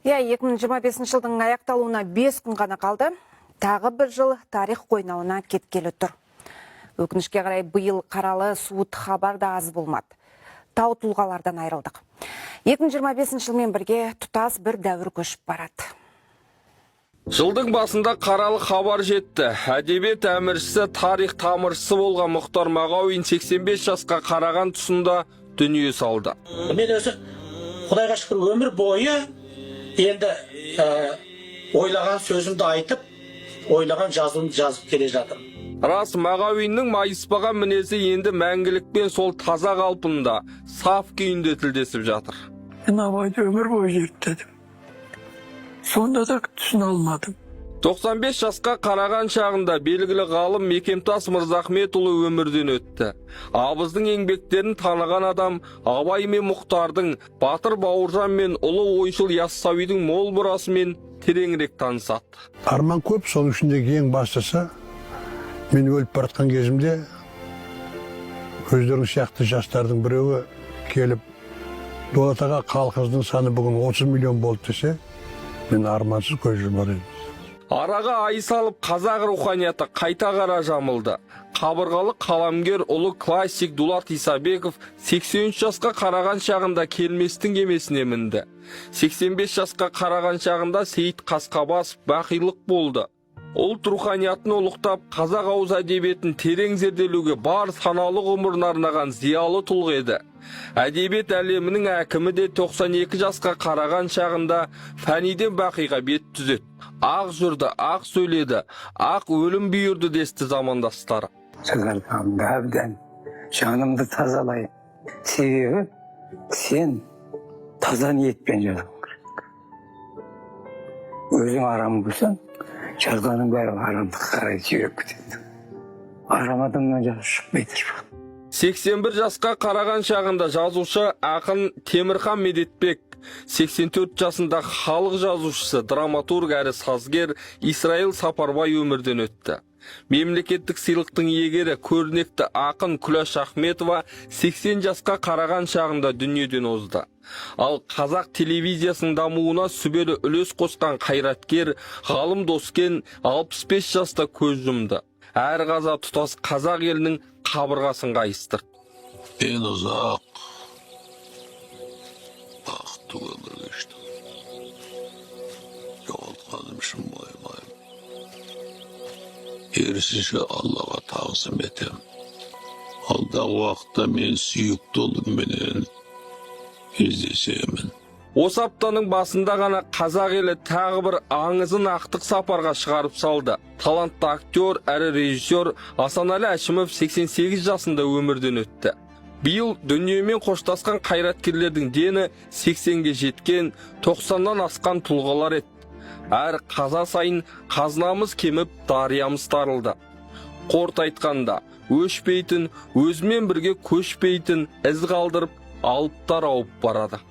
2025 жылдың аяқталуына 5 күн ғана қалды. Тағы бір жыл тарих қойнауына кеткелі тұр. Өкінішке қарай биыл қаралы суыт хабар да аз болмады. Тау тұлғалардан айырылдық. 2025 жылмен бірге тұтас бір дәуір көшіп барады. Жылдың басында қаралы хабар жетті. Әдебиет әміршісі, тарих тамыршысы болған Мұхтар Мағауин 85 жасқа қараған тұсында дүние салды. Мен өзі Құдайға шүкір өмір бойы енді ойлаған сөзімді айтып, ойлаған жазуымды жазып келе жатыр. Рас, Мағауиннің майыспаған мінезі енді мәңгілікпен сол таза қалпында, саф күйінде тілдесіп жатыр. Мен абайды өмір бойы зерттедім. Сонда да түсіне алмадым. 95 жасқа қараған шағында белгілі ғалым Мекемтас Мырзахметұлы өмірден өтті. Абыздың еңбектерін таныған адам Абай мен Мұхтардың, Батыр Бауыржан мен ұлы ойшыл Яссауидің мол мұрасымен тереңірек танысады. Арман көп, соның ішіндегі ең бастысы, мен өліп баратқан кезімде өздерің сияқты жастардың біреуі келіп, Дулат аға, халқыңыздың саны бүгін 30 миллион болды десе, мен армансыз көз жұмар едім. Араға ай салып қазақ руханияты қайта қара жамылды. Қабырғалы қаламгер ұлы классик Дулат Исабеков 83 жасқа қараған шағында келместің кемесіне мінді. 85 жасқа қараған шағында Сейіт Қасқабасов бақилық болды. Ұлт руханиятын ұлықтап, қазақ ауыз әдебиетін терең зерделеуге бар саналы ғұмырын арнаған зиялы тұлға еді. Әдебиет әлемінің әкімі де 92 жасқа қараған шағында фәниден бақиға бет түзет. Ақ жүрді, ақ сөйледі, ақ өлім бүйірді десті замандастары. Шығарғанымды әбден жанымды тазалай. Себебі сен таза ниетпен жазуың керек. Өзің арам болсаң, жазғаның бәрі арамдыққа қарай сүйреп кетеді. Арам адамнан жазу шықпайды. 81 жасқа қараған шағында жазушы ақын Темірхан Медетбек, 84 жасында халық жазушысы, драматург әрі сазгер Исраил Сапарбай өмірден өтті. Мемлекеттік сыйлықтың иегері көрнекті ақын Күләш Ахметова 80 жасқа қараған шағында дүниеден озды. Ал қазақ телевизиясының дамуына сүбелі үлес қосқан қайраткер Ғалым Доскен 65 жаста көз жұмды. Әр қаза тұтас қазақ елінің қабырғасын қайыстырды. En uzak baktı ömür geçti. Yoğultmadım için boymayım. Gerisi Allah'a tavsiye etem. Alдағы уақытта мен сүйікті ұлымменен кездесемін. Осы аптаның басында ғана қазақ елі тағы бір аңызын ақтық сапарға шығарып салды. Талантты актер әрі режиссер Асанәлі Әшімов 88 жасында өмірден өтті. Биыл дүниемен қоштасқан қайраткерлердің дені 80-ге жеткен, 90-нан асқан тұлғалар еді. Әр қаза сайын қазынамыз кеміп, дариямыз тарылды. Қорыта айтқанда, өшпейтін, өзімен бірге көшпейтін із қалдырып, алыптар ауып барады.